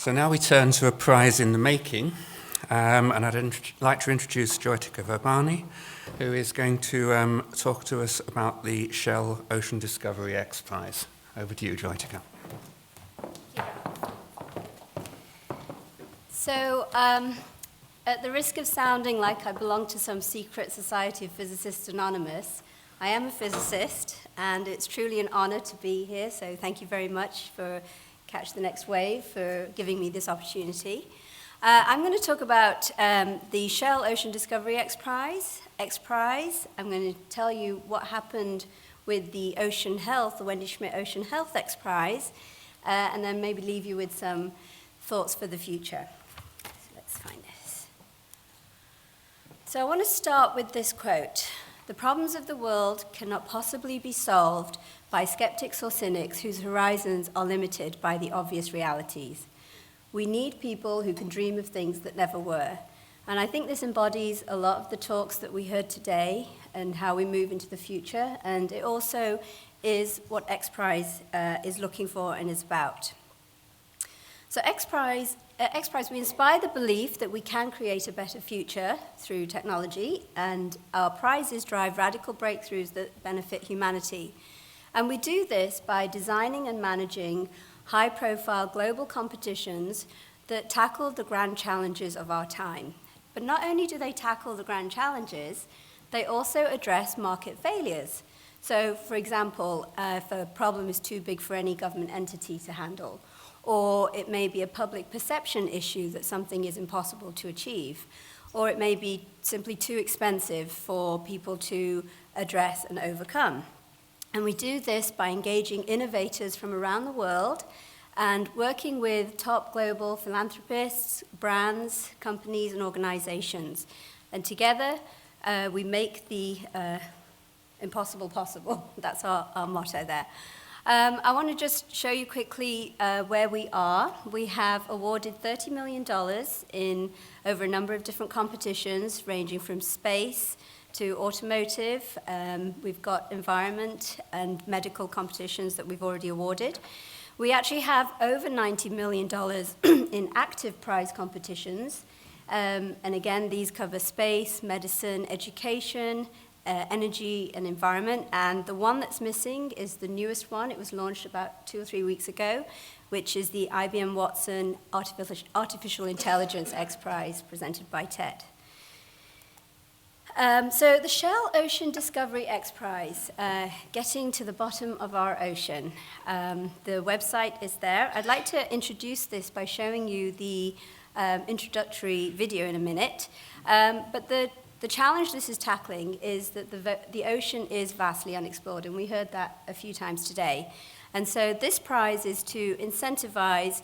So now we turn to a prize in the making, and I'd like to introduce Jyotika Virmani, who is going to talk to us about the Shell Ocean Discovery XPRIZE. Over to you, Jyotika. So, at the risk of sounding like I belong to some secret society of Physicists Anonymous, I am a physicist, and it's truly an honor to be here, so thank you very much for Catch the Next Wave for giving me this opportunity. I'm going to talk about the Shell Ocean Discovery XPRIZE. I'm going to tell you what happened with the Ocean Health, the Wendy Schmidt Ocean Health XPRIZE, and then maybe leave you with some thoughts for the future. So let's find this. So I want to start with this quote. The problems of the world cannot possibly be solved by skeptics or cynics whose horizons are limited by the obvious realities. We need people who can dream of things that never were. And I think this embodies a lot of the talks that we heard today and how we move into the future. And it also is what XPRIZE is looking for and is about. So XPRIZE, we inspire the belief that we can create a better future through technology, and our prizes drive radical breakthroughs that benefit humanity. And we do this by designing and managing high-profile global competitions that tackle the grand challenges of our time. But not only do they tackle the grand challenges, they also address market failures. So, for example, if a problem is too big for any government entity to handle, or it may be a public perception issue that something is impossible to achieve, or it may be simply too expensive for people to address and overcome. And we do this by engaging innovators from around the world and working with top global philanthropists, brands, companies, and organizations. And together, we make the impossible possible. That's our motto there. I want to just show you quickly where we are. We have awarded $30 million in over a number of different competitions, ranging from space to automotive. We've got environment and medical competitions that we've already awarded. We actually have over $90 million in active prize competitions. And again, these cover space, medicine, education, energy and environment, and the one that's missing is the newest one. It was launched about 2 or 3 weeks ago, which is the IBM Watson Artificial Intelligence XPRIZE presented by TED. So the Shell Ocean Discovery XPRIZE, getting to the bottom of our ocean. The website is there. I'd like to introduce this by showing you the introductory video in a minute, but the challenge this is tackling is that the ocean is vastly unexplored, and we heard that a few times today. And so this prize is to incentivize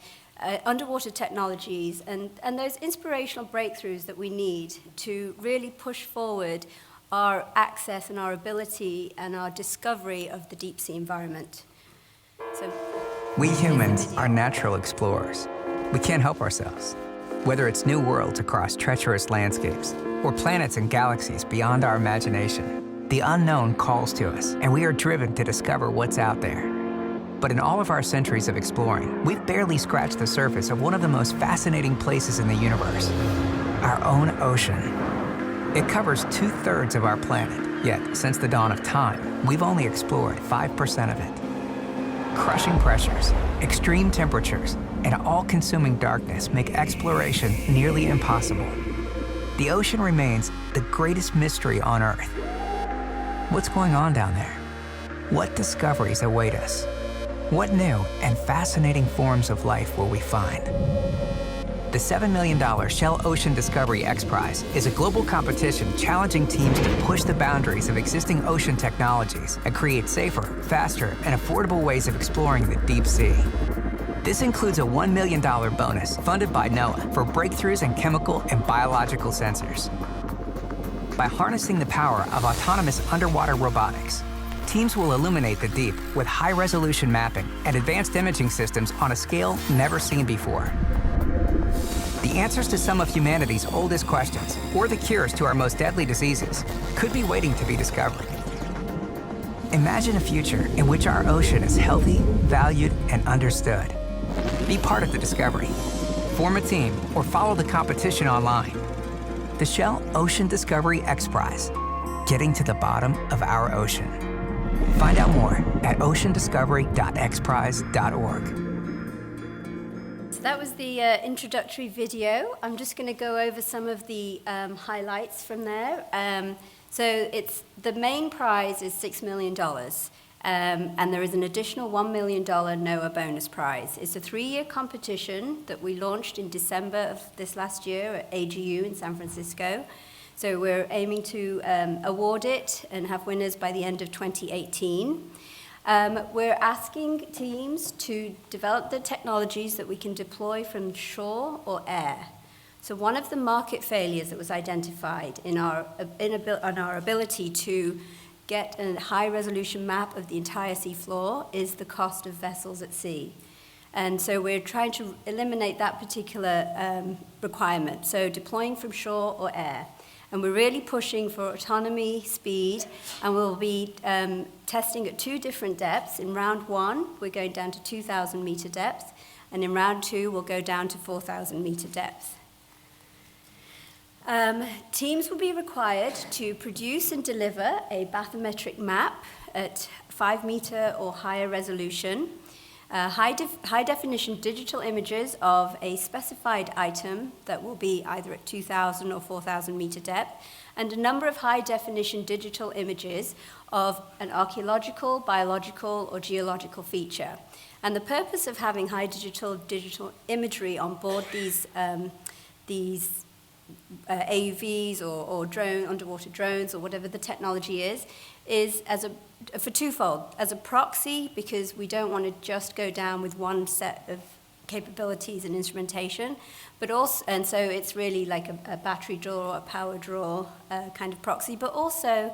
underwater technologies and those inspirational breakthroughs that we need to really push forward our access and our ability and our discovery of the deep sea environment. So, we humans are natural explorers. We can't help ourselves. Whether it's new worlds across treacherous landscapes or planets and galaxies beyond our imagination, the unknown calls to us, and we are driven to discover what's out there. But in all of our centuries of exploring, we've barely scratched the surface of one of the most fascinating places in the universe, our own ocean. It covers 2/3 of our planet, yet since the dawn of time, we've only explored 5% of it. Crushing pressures, extreme temperatures, and all-consuming darkness make exploration nearly impossible. The ocean remains the greatest mystery on Earth. What's going on down there? What discoveries await us? What new and fascinating forms of life will we find? The $7 million Shell Ocean Discovery XPRIZE is a global competition challenging teams to push the boundaries of existing ocean technologies and create safer, faster, and affordable ways of exploring the deep sea. This includes a $1 million bonus funded by NOAA for breakthroughs in chemical and biological sensors. By harnessing the power of autonomous underwater robotics, teams will illuminate the deep with high-resolution mapping and advanced imaging systems on a scale never seen before. The answers to some of humanity's oldest questions, or the cures to our most deadly diseases, could be waiting to be discovered. Imagine a future in which our ocean is healthy, valued, and understood. Be part of the discovery. form a team, or follow the competition online. The Shell Ocean Discovery XPRIZE, getting to the bottom of our ocean. Find out more at oceandiscovery.xprize.org. So that was the introductory video. I'm just going to go over some of the highlights from there. So the main prize is $6 million, and there is an additional $1 million NOAA bonus prize. It's a 3-year competition that we launched in December of this last year at AGU in San Francisco. So we're aiming to award it and have winners by the end of 2018. We're asking teams to develop the technologies that we can deploy from shore or air. So one of the market failures that was identified in our ability to get a high-resolution map of the entire seafloor is the cost of vessels at sea. And so we're trying to eliminate that particular requirement, so deploying from shore or air. And we're really pushing for autonomy, speed, and we'll be testing at 2 different depths. In round 1, we're going down to 2,000 meter depth, and in round 2, we'll go down to 4,000 meter depth. Teams will be required to produce and deliver a bathymetric map at 5 meter or higher resolution, high-definition digital images of a specified item that will be either at 2,000 or 4,000 meter depth, and a number of high-definition digital images of an archaeological, biological, or geological feature. And the purpose of having high digital imagery on board these AUVs or underwater drones or whatever the technology is for twofold. As a proxy, because we don't want to just go down with one set of capabilities and instrumentation, but also, and so it's really like a battery draw or a power draw kind of proxy, but also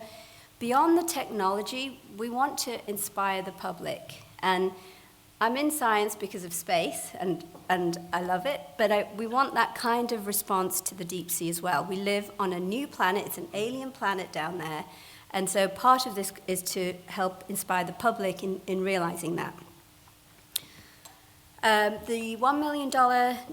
beyond the technology, we want to inspire the public. And I'm in science because of space, and I love it, but we want that kind of response to the deep sea as well. We live on a new planet, it's an alien planet down there, and so part of this is to help inspire the public in realizing that. The $1 million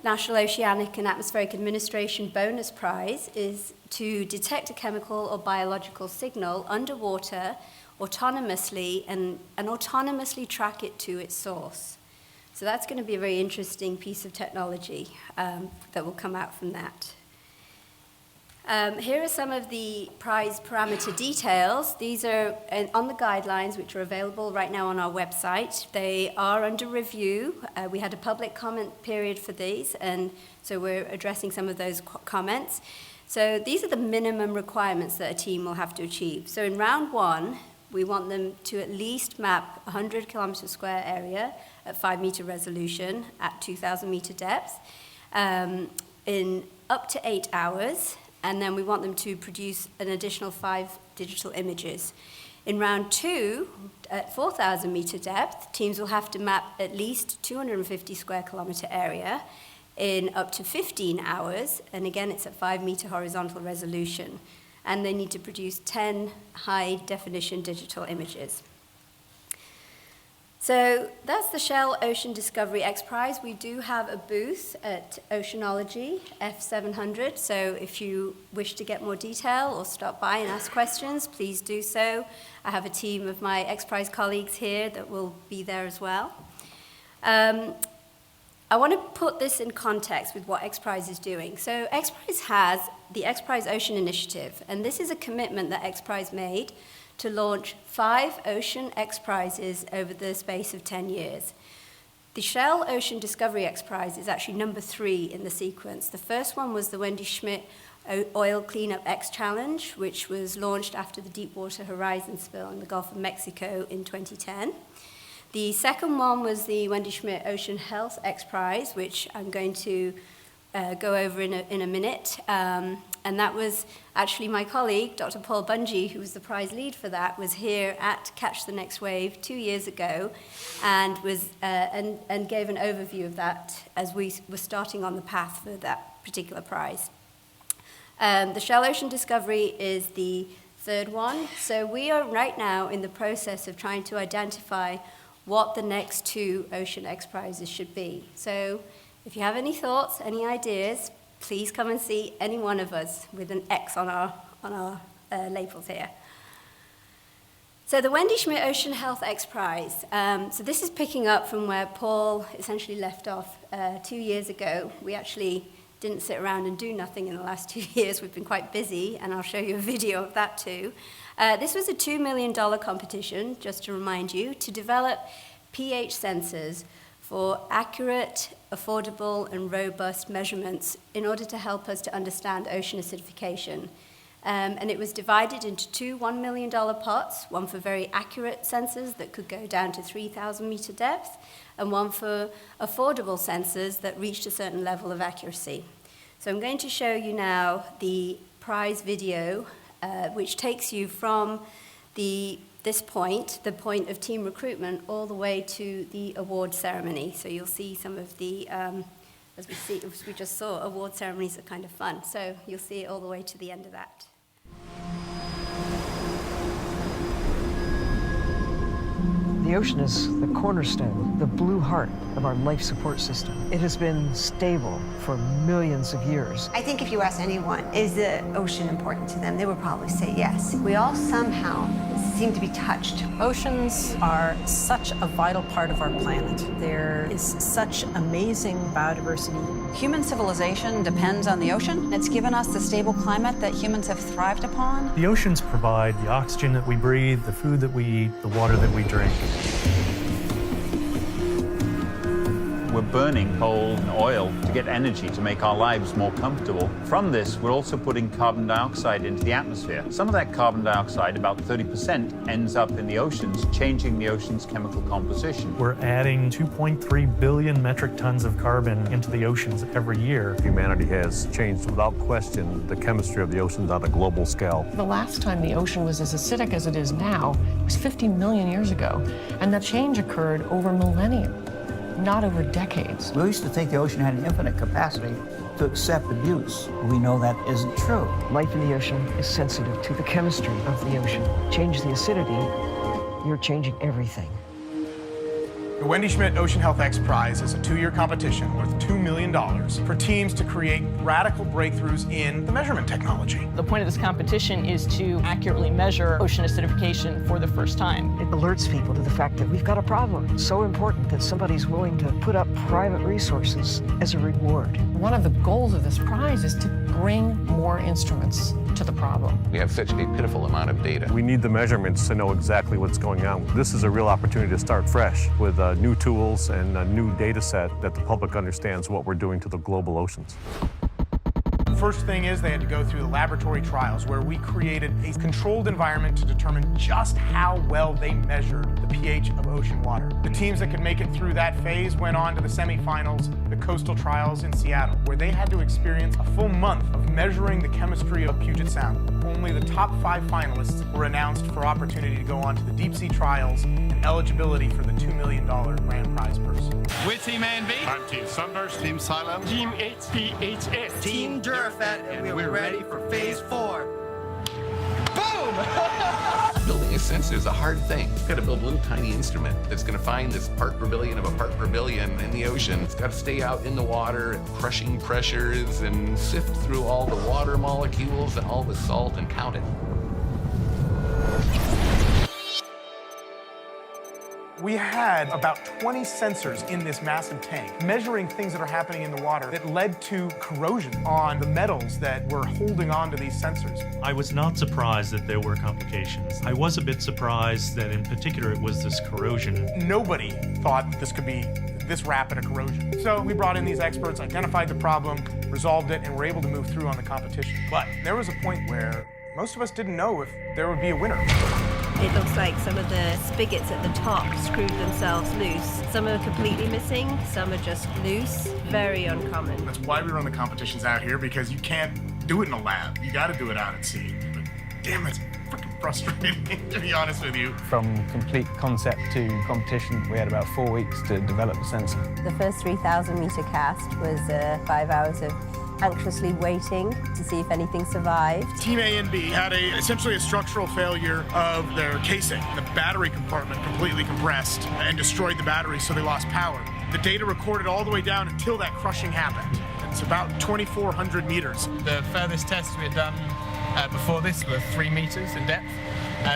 National Oceanic and Atmospheric Administration bonus prize is to detect a chemical or biological signal underwater autonomously and autonomously track it to its source. So that's going to be a very interesting piece of technology that will come out from that. Here are some of the prize parameter details. These are on the guidelines, which are available right now on our website. They are under review. We had a public comment period for these, and so we're addressing some of those comments. So these are the minimum requirements that a team will have to achieve. So in round 1, we want them to at least map 100 kilometer square area at 5 meter resolution at 2,000 meter depth in up to 8 hours, and then we want them to produce an additional 5 digital images. In round 2, at 4,000 meter depth, teams will have to map at least 250 square kilometer area in up to 15 hours, and again, it's at 5 meter horizontal resolution. And they need to produce 10 high-definition digital images. So that's the Shell Ocean Discovery XPRIZE. We do have a booth at Oceanology F700, so if you wish to get more detail or stop by and ask questions, please do so. I have a team of my XPRIZE colleagues here that will be there as well. I want to put this in context with what XPRIZE is doing. So XPRIZE has the XPRIZE Ocean Initiative, and this is a commitment that XPRIZE made to launch 5 ocean XPRIZes over the space of 10 years. The Shell Ocean Discovery XPRIZE is actually number 3 in the sequence. The first one was the Wendy Schmidt Oil Cleanup X Challenge, which was launched after the Deepwater Horizon spill in the Gulf of Mexico in 2010. The second one was the Wendy Schmidt Ocean Health XPRIZE, which I'm going to go over in a minute. And that was actually my colleague, Dr. Paul Bungie, who was the prize lead for that, was here at Catch the Next Wave 2 years ago and and gave an overview of that as we were starting on the path for that particular prize. The Shell Ocean Discovery is the third one. So we are right now in the process of trying to identify what the next 2 ocean XPRIZes should be. So If you have any thoughts, any ideas, please come and see any one of us with an X on our labels here. So the Wendy Schmidt Ocean Health XPRIZE. So this is picking up from where Paul essentially left off 2 years ago. We actually didn't sit around and do nothing in the last 2 years. We've been quite busy, and I'll show you a video of that too. This was a $2 million competition, just to remind you, to develop pH sensors for accurate, affordable, and robust measurements in order to help us to understand ocean acidification. And it was divided into two $1 million pots, one for very accurate sensors that could go down to 3,000 meter depth, and one for affordable sensors that reached a certain level of accuracy. So I'm going to show you now the prize video, which takes you from this point, the point of team recruitment, all the way to the award ceremony. So you'll see some of the, as we just saw, award ceremonies are kind of fun. So you'll see it all the way to the end of that. The ocean is the cornerstone, the blue heart of our life support system. It has been stable for millions of years. I think if you ask anyone, is the ocean important to them, they would probably say yes. We all somehow seem to be touched. Oceans are such a vital part of our planet. There is such amazing biodiversity. Human civilization depends on the ocean. It's given us the stable climate that humans have thrived upon. The oceans provide the oxygen that we breathe, the food that we eat, the water that we drink. We're burning coal and oil to get energy to make our lives more comfortable. From this, we're also putting carbon dioxide into the atmosphere. Some of that carbon dioxide, about 30%, ends up in the oceans, changing the ocean's chemical composition. We're adding 2.3 billion metric tons of carbon into the oceans every year. Humanity has changed without question the chemistry of the oceans on a global scale. The last time the ocean was as acidic as it is now was 50 million years ago, and that change occurred over millennia, not over decades. We used to think the ocean had an infinite capacity to accept abuse. We know that isn't true. Life in the ocean is sensitive to the chemistry of the ocean. Change the acidity, you're changing everything. The Wendy Schmidt Ocean Health XPRIZE is a 2-year competition worth $2 million for teams to create radical breakthroughs in the measurement technology. The point of this competition is to accurately measure ocean acidification for the first time. It alerts people to the fact that we've got a problem. It's so important that somebody's willing to put up private resources as a reward. One of the goals of this prize is to bring more instruments to the problem. We have such a pitiful amount of data. We need the measurements to know exactly what's going on. This is a real opportunity to start fresh with new tools and a new data set that the public understands what we're doing to the global oceans. First thing is they had to go through the laboratory trials where we created a controlled environment to determine just how well they measured the pH of ocean water. The teams that could make it through that phase went on to the semifinals, the coastal trials in Seattle, where they had to experience a full month of measuring the chemistry of Puget Sound. Only the top 5 finalists were announced for opportunity to go on to the deep sea trials and eligibility for the $2 million grand prize purse. We're Team A and B. I'm Team Sunburst. Team Cylon. Team XPHS. Team Durafat, and we're ready for Phase 4. Boom! Building a sensor is a hard thing. You've got to build a little tiny instrument that's going to find this part per billion of a part per billion in the ocean. It's got to stay out in the water at crushing pressures and sift through all the water molecules and all the salt and count it. We had about 20 sensors in this massive tank, measuring things that are happening in the water that led to corrosion on the metals that were holding on to these sensors. I was not surprised that there were complications. I was a bit surprised that in particular it was this corrosion. Nobody thought that this could be this rapid a corrosion. So we brought in these experts, identified the problem, resolved it, and were able to move through on the competition. But there was a point where most of us didn't know if there would be a winner. It looks like some of the spigots at the top screwed themselves loose. Some are completely missing, some are just loose. Very uncommon. That's why we run the competitions out here, because you can't do it in a lab. You got to do it out at sea. But damn, it's freaking frustrating, to be honest with you. From complete concept to competition, we had about 4 weeks to develop the sensor. The first 3,000 meter cast was 5 hours of anxiously waiting to see if anything survived. Team A and B had essentially a structural failure of their casing. The battery compartment completely compressed and destroyed the battery, so they lost power. The data recorded all the way down until that crushing happened. It's about 2,400 meters. The furthest test we had done before this were 3 meters in depth.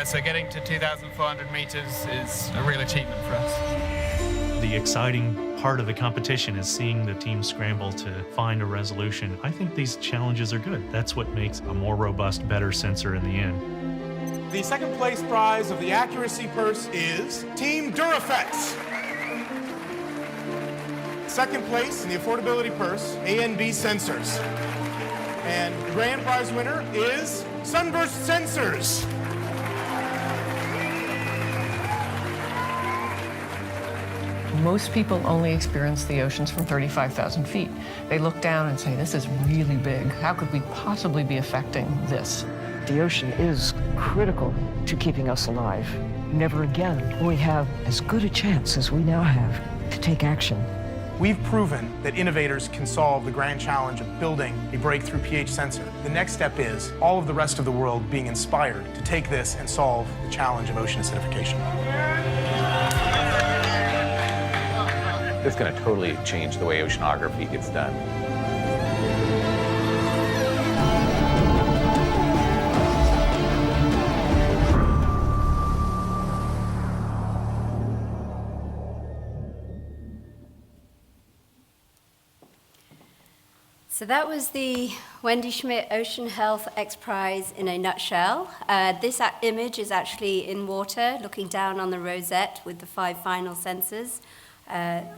So getting to 2,400 meters is a real achievement for us. The exciting part of the competition is seeing the team scramble to find a resolution. I think these challenges are good. That's what makes a more robust, better sensor in the end. The second place prize of the accuracy purse is Team Durafex. Second place in the affordability purse, A and B sensors. And the grand prize winner is Sunburst Sensors. Most people only experience the oceans from 35,000 feet. They look down and say, this is really big. How could we possibly be affecting this? The ocean is critical to keeping us alive. Never again will we have as good a chance as we now have to take action. We've proven that innovators can solve the grand challenge of building a breakthrough pH sensor. The next step is all of the rest of the world being inspired to take this and solve the challenge of ocean acidification. It's going to totally change the way oceanography gets done. So that was the Wendy Schmidt Ocean Health XPRIZE in a nutshell. This image is actually in water, looking down on the rosette with the 5 final sensors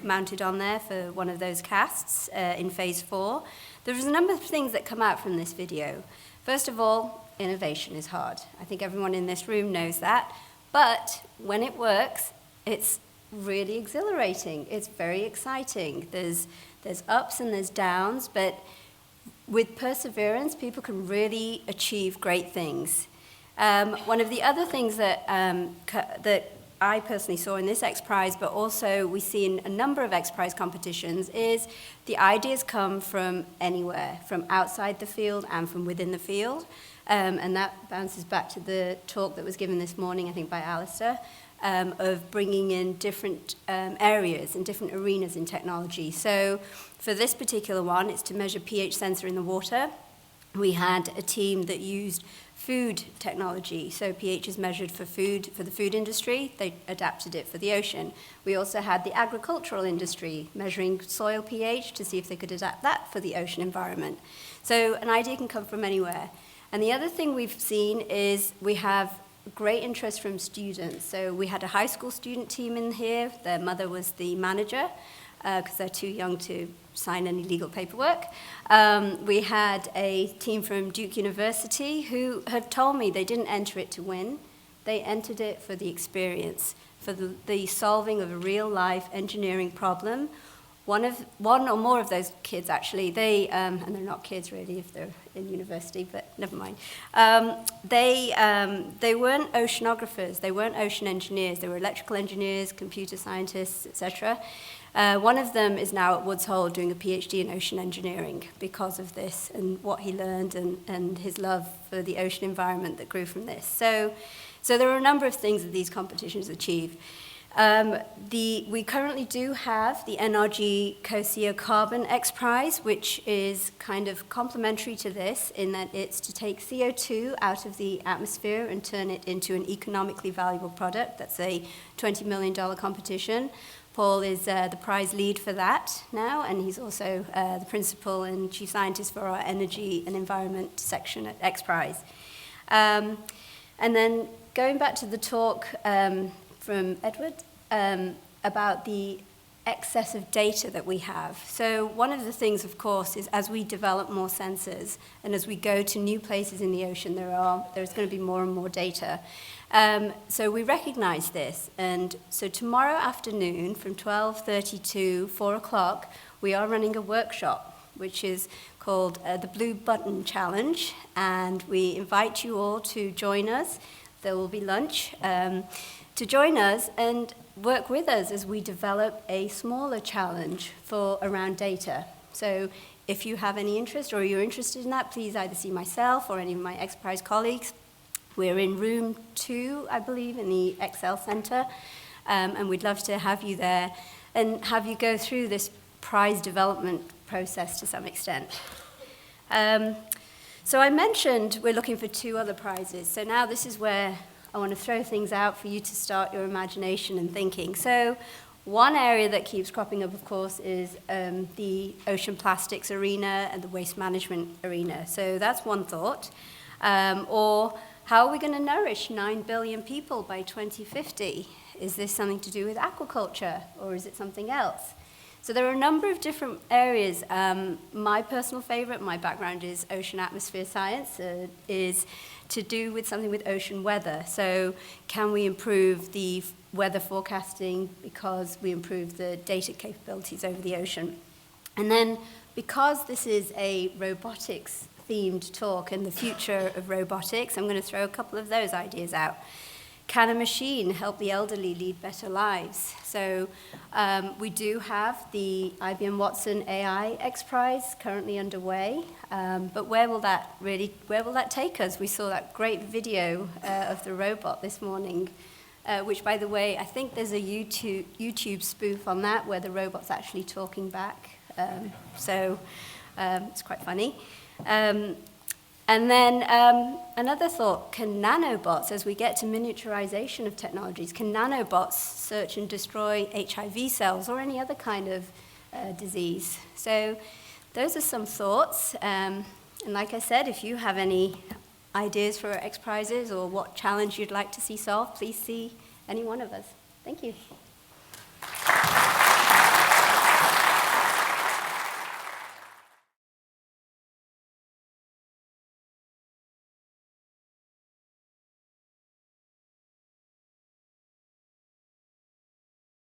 mounted on there for one of those casts in phase 4. There's a number of things that come out from this video. First of all, innovation is hard. I think everyone in this room knows that. But when it works, it's really exhilarating. It's very exciting. There's ups and there's downs, but with perseverance, people can really achieve great things. One of the other things that I personally saw in this XPRIZE, but also we see in a number of XPRIZE competitions, is the ideas come from anywhere, from outside the field and from within the field. And that bounces back to the talk that was given this morning, I think by Alistair, of bringing in different areas and different arenas in technology. So for this particular one, it's to measure pH sensor in the water. We had a team that used food technology. So pH is measured for food, for the food industry. They adapted it for the ocean. We also had the agricultural industry measuring soil pH to see if they could adapt that for the ocean environment. So an idea can come from anywhere. And the other thing we've seen is we have great interest from students. So we had a high school student team in here. Their mother was the manager because they're too young to sign any legal paperwork. We had a team from Duke University who had told me they didn't enter it to win. They entered it for the experience, for the solving of a real-life engineering problem. One or more of those kids, actually, and they're not kids really if they're in university, but never mind. They weren't oceanographers, they weren't ocean engineers, they were electrical engineers, computer scientists, etc. One of them is now at Woods Hole doing a PhD in ocean engineering because of this and what he learned and his love for the ocean environment that grew from this. So there are a number of things that these competitions achieve. We currently do have the NRG COSIA Carbon XPRIZE, which is kind of complementary to this in that it's to take CO2 out of the atmosphere and turn it into an economically valuable product. That's a $20 million competition. Paul is the prize lead for that now, and he's also the principal and chief scientist for our energy and environment section at XPRIZE. And then going back to the talk from Edward about the excess of data that we have. So one of the things, of course, is as we develop more sensors and as we go to new places in the ocean, there's going to be more and more data. So we recognize this. And so tomorrow afternoon from 12:30 to 4 o'clock, we are running a workshop, which is called the Blue Button Challenge. And we invite you all to join us. There will be lunch. To join us and work with us as we develop a smaller challenge for around data. So if you have any interest or you're interested in that, please either see myself or any of my XPRIZE colleagues. We're in room 2, I believe, in the Excel Center, and we'd love to have you there. and have you go through this prize development process to some extent. So I mentioned we're looking for 2 other prizes. So now this is where I want to throw things out for you to start your imagination and thinking. So one area that keeps cropping up, of course, is the ocean plastics arena and the waste management arena. So that's one thought. Or how are we going to nourish 9 billion people by 2050? Is this something to do with aquaculture, or is it something else? So there are a number of different areas. My personal favorite, my background is ocean atmosphere science, is to do with something with ocean weather. So can we improve the weather forecasting because we improve the data capabilities over the ocean? And then because this is a robotics themed talk and the future of robotics, I'm going to throw a couple of those ideas out. Can a machine help the elderly lead better lives? So we do have the IBM Watson AI XPRIZE currently underway, but where will that take us? We saw that great video of the robot this morning, which, by the way, I think there's a YouTube spoof on that where the robot's actually talking back. So it's quite funny. And then another thought, can nanobots, as we get to miniaturization of technologies, can nanobots search and destroy HIV cells or any other kind of disease? So those are some thoughts. And like I said, if you have any ideas for XPRIZes or what challenge you'd like to see solved, please see any one of us. Thank you.